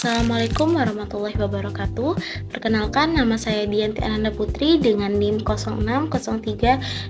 Assalamualaikum warahmatullahi wabarakatuh. Perkenalkan, nama saya Dianti Ananda Putri dengan NIM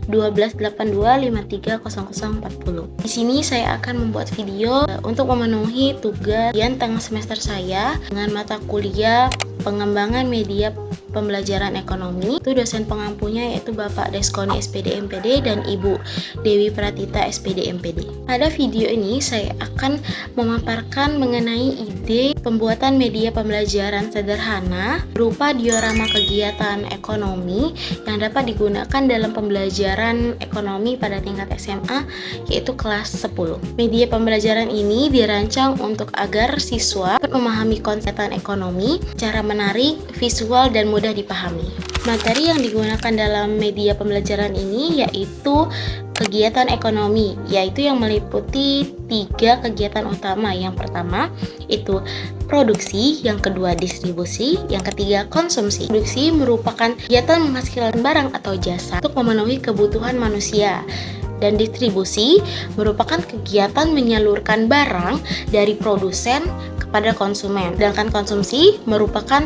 06031282530040. Di sini saya akan membuat video untuk memenuhi tugas tengah semester saya dengan mata kuliah pengembangan media pembelajaran ekonomi. Itu dosen pengampunya yaitu Bapak Deskoni SPD MPD dan Ibu Dewi Pratita SPD MPD. Pada video ini saya akan memaparkan mengenai ide pembuatan media pembelajaran sederhana berupa diorama kegiatan ekonomi yang dapat digunakan dalam pembelajaran ekonomi pada tingkat SMA yaitu kelas 10. Media pembelajaran ini dirancang untuk agar siswa dapat memahami konsep ekonomi, cara menarik, visual, dan mudah dipahami. Materi yang digunakan dalam media pembelajaran ini yaitu kegiatan ekonomi, yaitu yang meliputi 3 kegiatan utama. Yang pertama itu produksi, yang kedua distribusi, yang ketiga konsumsi. Produksi merupakan kegiatan menghasilkan barang atau jasa untuk memenuhi kebutuhan manusia. Dan distribusi merupakan kegiatan menyalurkan barang dari produsen kepada konsumen. Sedangkan konsumsi merupakan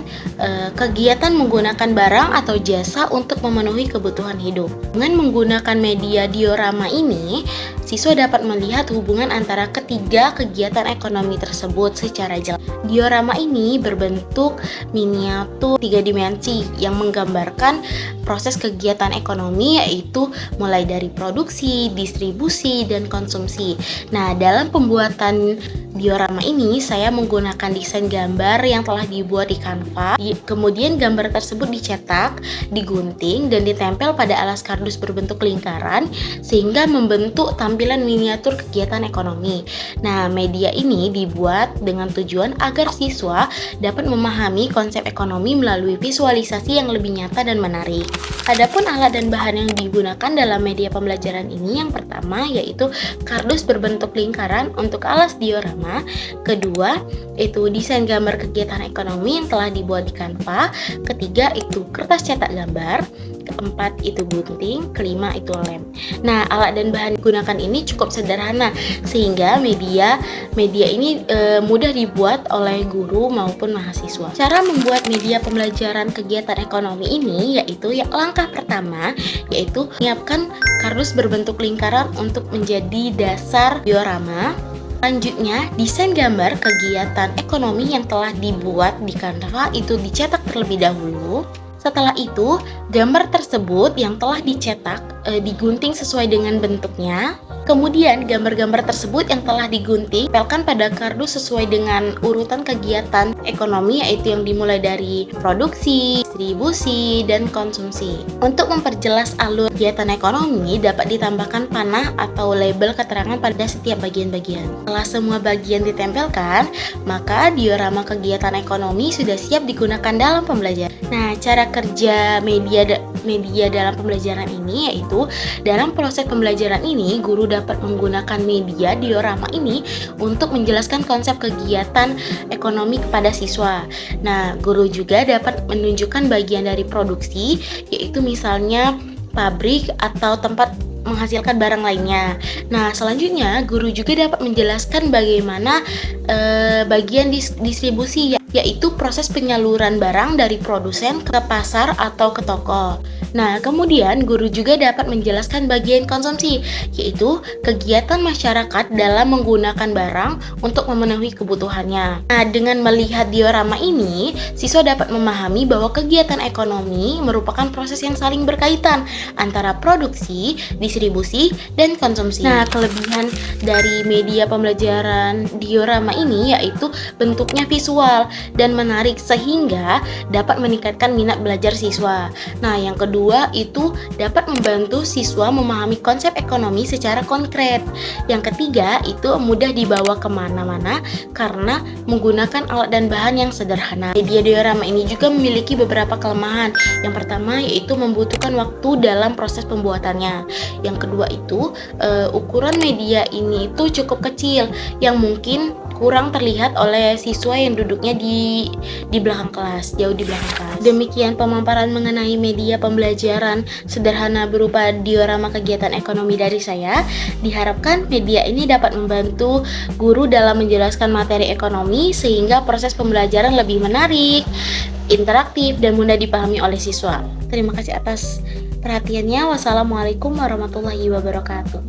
kegiatan menggunakan barang atau jasa untuk memenuhi kebutuhan hidup. Dengan menggunakan media diorama ini, siswa dapat melihat hubungan antara ketiga kegiatan ekonomi tersebut secara jelas. Diorama ini berbentuk miniatur 3 dimensi yang menggambarkan proses kegiatan ekonomi, yaitu mulai dari produksi, distribusi, dan konsumsi. Nah, dalam pembuatan diorama ini saya menggunakan desain gambar yang telah dibuat di Canva. Kemudian gambar tersebut dicetak, digunting, dan ditempel pada alas kardus berbentuk lingkaran sehingga membentuk tampilan miniatur kegiatan ekonomi. Nah, media ini dibuat dengan tujuan agar siswa dapat memahami konsep ekonomi melalui visualisasi yang lebih nyata dan menarik. Adapun alat dan bahan yang digunakan dalam media pembelajaran ini, yang pertama yaitu kardus berbentuk lingkaran untuk alas diorama, kedua itu desain gambar kegiatan ekonomi yang telah dibuat di Canva, ketiga itu kertas cetak gambar, keempat itu gunting, kelima itu lem. Nah, alat dan bahan digunakan ini cukup sederhana sehingga media ini mudah dibuat oleh guru maupun mahasiswa. Cara membuat media pembelajaran kegiatan ekonomi ini yaitu langkah pertama yaitu menyiapkan kardus berbentuk lingkaran untuk menjadi dasar diorama. Selanjutnya, desain gambar kegiatan ekonomi yang telah dibuat di Canva itu dicetak terlebih dahulu. Setelah itu, gambar tersebut yang telah dicetak digunting sesuai dengan bentuknya. Kemudian, gambar-gambar tersebut yang telah digunting ditempelkan pada kardus sesuai dengan urutan kegiatan ekonomi, yaitu yang dimulai dari produksi, distribusi, dan konsumsi. Untuk memperjelas alur kegiatan ekonomi, dapat ditambahkan panah atau label keterangan pada setiap bagian-bagian. Setelah semua bagian ditempelkan, maka diorama kegiatan ekonomi sudah siap digunakan dalam pembelajaran. Nah, cara kerja media dalam pembelajaran ini yaitu dalam proses pembelajaran ini guru dapat menggunakan media diorama ini untuk menjelaskan konsep kegiatan ekonomi kepada siswa. Nah, guru juga dapat menunjukkan bagian dari produksi, yaitu misalnya pabrik atau tempat menghasilkan barang lainnya. Nah, selanjutnya guru juga dapat menjelaskan bagaimana bagian distribusi, yaitu proses penyaluran barang dari produsen ke pasar atau ke toko. Nah, kemudian guru juga dapat menjelaskan bagian konsumsi, yaitu kegiatan masyarakat dalam menggunakan barang untuk memenuhi kebutuhannya. Nah, dengan melihat diorama ini, siswa dapat memahami bahwa kegiatan ekonomi merupakan proses yang saling berkaitan antara produksi, distribusi, dan konsumsi. Nah, kelebihan dari media pembelajaran diorama ini yaitu bentuknya visual dan menarik sehingga dapat meningkatkan minat belajar siswa. Nah, yang kedua itu dapat membantu siswa memahami konsep ekonomi secara konkret. Yang ketiga itu mudah dibawa kemana-mana karena menggunakan alat dan bahan yang sederhana. Media diorama ini juga memiliki beberapa kelemahan. Yang pertama yaitu membutuhkan waktu dalam proses pembuatannya. Yang kedua itu ukuran media ini itu cukup kecil yang mungkin kurang terlihat oleh siswa yang duduknya di belakang kelas, jauh di belakang kelas. Demikian pemaparan mengenai media pembelajaran sederhana berupa diorama kegiatan ekonomi dari saya. Diharapkan media ini dapat membantu guru dalam menjelaskan materi ekonomi sehingga proses pembelajaran lebih menarik, interaktif, dan mudah dipahami oleh siswa. Terima kasih atas perhatiannya. Wassalamualaikum warahmatullahi wabarakatuh.